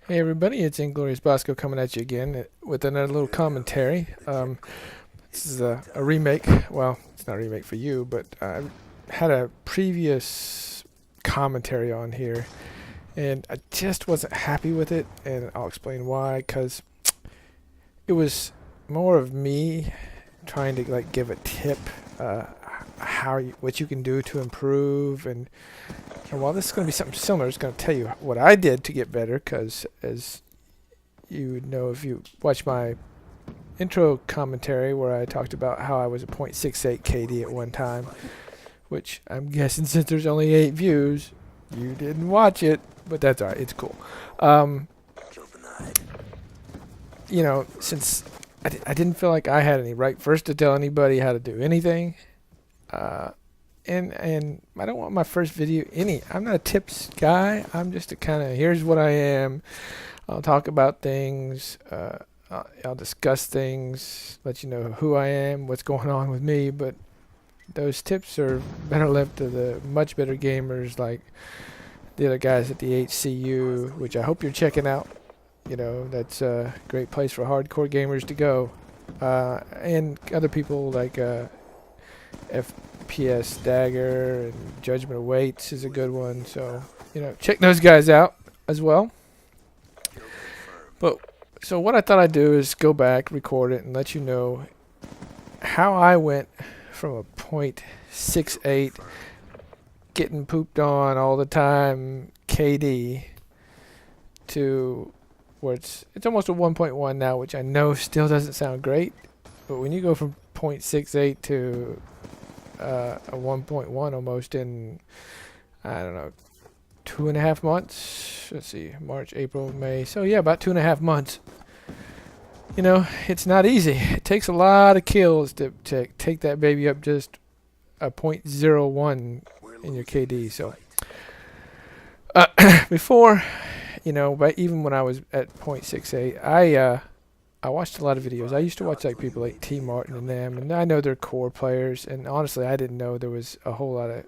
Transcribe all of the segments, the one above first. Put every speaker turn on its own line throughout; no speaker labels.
Hey everybody, it's Inglorious Bosco coming at you again with another little commentary. This is a remake. Well, it's not a remake for you, but I had a previous commentary on here, and I just wasn't happy with it, and I'll explain why. Because it was more of me trying to like give a tip, uh, what you can do to improve, and while this is going to be something similar, it's going to tell you what I did to get better. Because as you know, if you watch my intro commentary where I talked about how I was a .68 KD at one time, which I'm guessing since there's only 8 views, you didn't watch it, but that's alright, it's cool. Um, since I didn't feel like I had any right first to tell anybody how to do anything, uh, and I don't want my first video I'm not a tips guy. I'm just a kind of here's what I am. I'll talk about things. I'll discuss things, let you know who I am, what's going on with me. But those tips are better left to the much better gamers like the other guys at the HCU, which I hope you're checking out. That's a great place for hardcore gamers to go. And other people like FPS Dagger and Judgment Awaits is a good one. So, check those guys out as well. But so what I thought I'd do is go back, record it, and let you know how I went from a .68 getting pooped on all the time KD to where it's almost a 1.1 now, which I know still doesn't sound great. But when you go from .68 to a 1.1 almost in, I don't know, 2.5 months. Let's see, March, April, May. So yeah, about 2.5 months. It's not easy. It takes a lot of kills to take that baby up just a .01 in your KD. So before, but even when I was at .68, I watched a lot of videos. I used to watch like people like T Martin and them, and I know they're core players. And honestly, I didn't know there was a whole lot of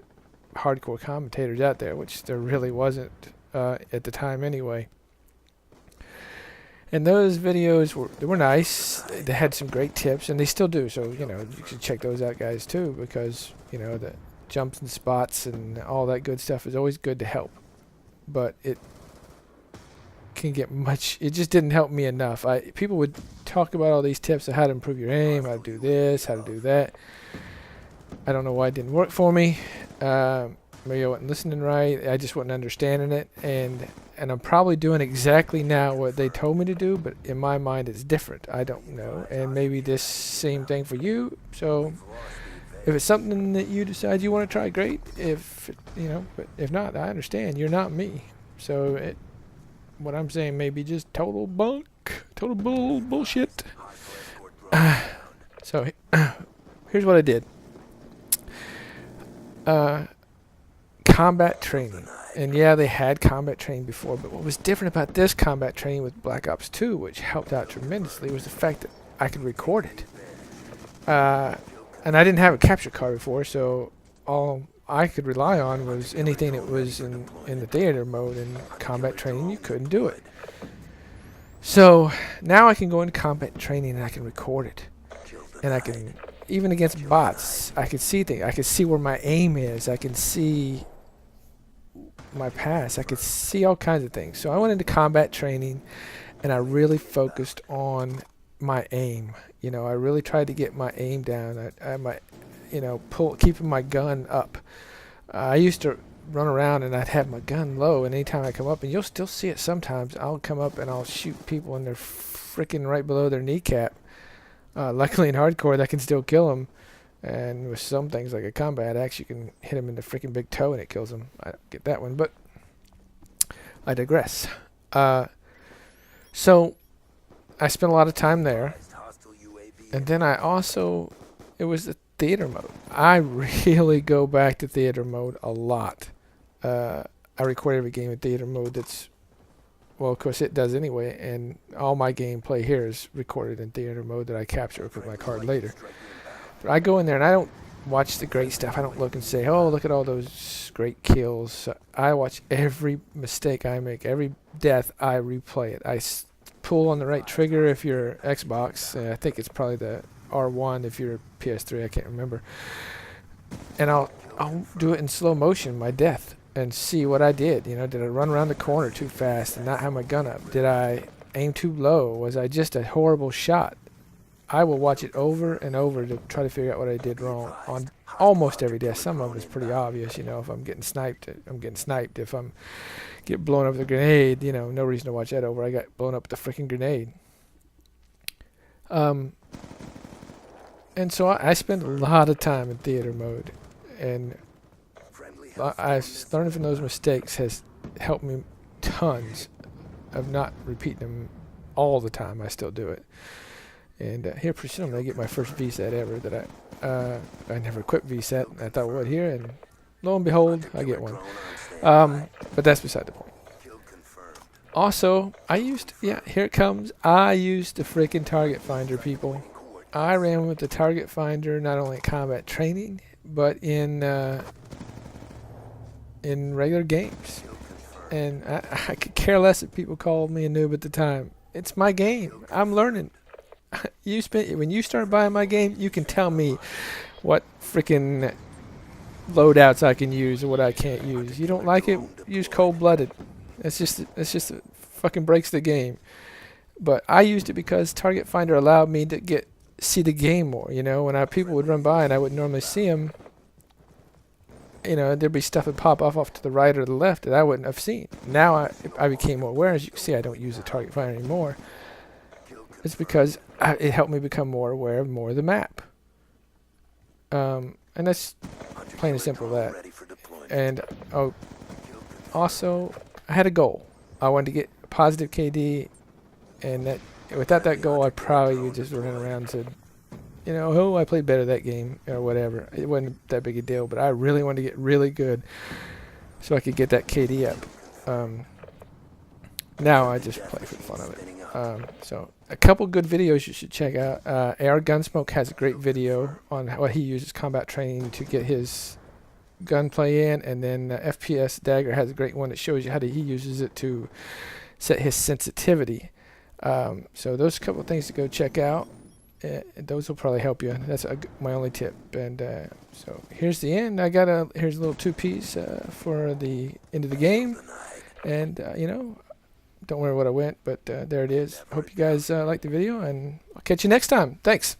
hardcore commentators out there, which there really wasn't at the time anyway. And those videos were nice. They had some great tips, and they still do. So you should check those out, guys, too, because the jumps and spots and all that good stuff is always good to help. But it can get much. It just didn't help me enough. People would talk about all these tips of how to improve your aim, how to do this, how to do that. I don't know why it didn't work for me. Maybe I wasn't listening right. I just wasn't understanding it, and I'm probably doing exactly now what they told me to do, but in my mind it's different. I don't know, and maybe this same thing for you. So if it's something that you decide you want to try, great. But if not, I understand. You're not me. So what I'm saying may be just total bunk, total bullshit. So here's what I did. Combat training. And yeah, they had combat training before, but what was different about this combat training with Black Ops 2, which helped out tremendously, was the fact that I could record it. And I didn't have a capture card before, so all I could rely on was anything that was in the theater mode. In combat training, you couldn't do it. So now I can go into combat training and I can record it. And I can, even against bots, I can see things. I can see where my aim is. I can see my pass. I could see all kinds of things. So I went into combat training and I really focused on my aim. I really tried to get my aim down. Keeping my gun up. I used to run around and I'd have my gun low, and anytime I come up, and you'll still see it sometimes, I'll come up and I'll shoot people and they're freaking right below their kneecap. Luckily in hardcore, that can still kill them. And with some things like a combat axe, you can hit him in the freaking big toe and it kills him. I don't get that one, but I digress. So I spent a lot of time there. And then it was the theater mode. I really go back to theater mode a lot. I record every game in theater mode well, of course it does anyway, and all my gameplay here is recorded in theater mode that I capture with my card later. But I go in there and watch the great stuff. I don't look and say, oh, look at all those great kills. I watch every mistake I make, every death. I replay it. Pull on the right trigger if you're Xbox. I think it's probably the R1 if you're PS3. I can't remember. And I'll do it in slow motion, my death, and see what I did. You know, did I run around the corner too fast and not have my gun up? Did I aim too low? Was I just a horrible shot? I will watch it over and over to try to figure out what I did wrong on almost every death. Some of it's pretty obvious, you know. If I'm getting sniped, I'm getting sniped. If I'm get blown up with a grenade, you know, no reason to watch that over. I got blown up with a freaking grenade. And so I spend a lot of time in theater mode, and learning from those mistakes has helped me tons of not repeating them all the time. I still do it. And here pretty soon I'm going to get my first VSAT ever that I never equipped VSAT. I thought I would here, and lo and behold, I get one. But that's beside the point. Also, here it comes. I used the freaking target finder, people. I ran with the target finder not only in combat training, but in regular games. And I could care less if people called me a noob at the time. It's my game. I'm learning. When you start buying my game, you can tell me what freaking loadouts I can use or what I can't use. You don't like it, use cold-blooded. It's just it fucking breaks the game. But I used it because Target Finder allowed me to see the game more. You know, when people would run by and I wouldn't normally see them, you know, there'd be stuff that pop off to the right or the left that I wouldn't have seen. Now I became more aware. As you can see, I don't use the Target Finder anymore. It's because it helped me become more aware of more of the map. And that's plain and simple that. And also, I had a goal. I wanted to get a positive KD, and without that goal, I probably would just run around and said, you know, oh, I played better that game or whatever. It wasn't that big a deal, but I really wanted to get really good so I could get that KD up. Now I just play for the fun of it. So a couple good videos you should check out. AR Gunsmoke has a great video on what he uses combat training to get his gunplay in, and then FPS Dagger has a great one that shows you how he uses it to set his sensitivity. So those are a couple of things to go check out. Those will probably help you. That's my only tip. And so here's the end. Here's a little two-piece for the end of the game. And you know, don't worry what I went, but there it is. Hope you guys like the video, and I'll catch you next time. Thanks.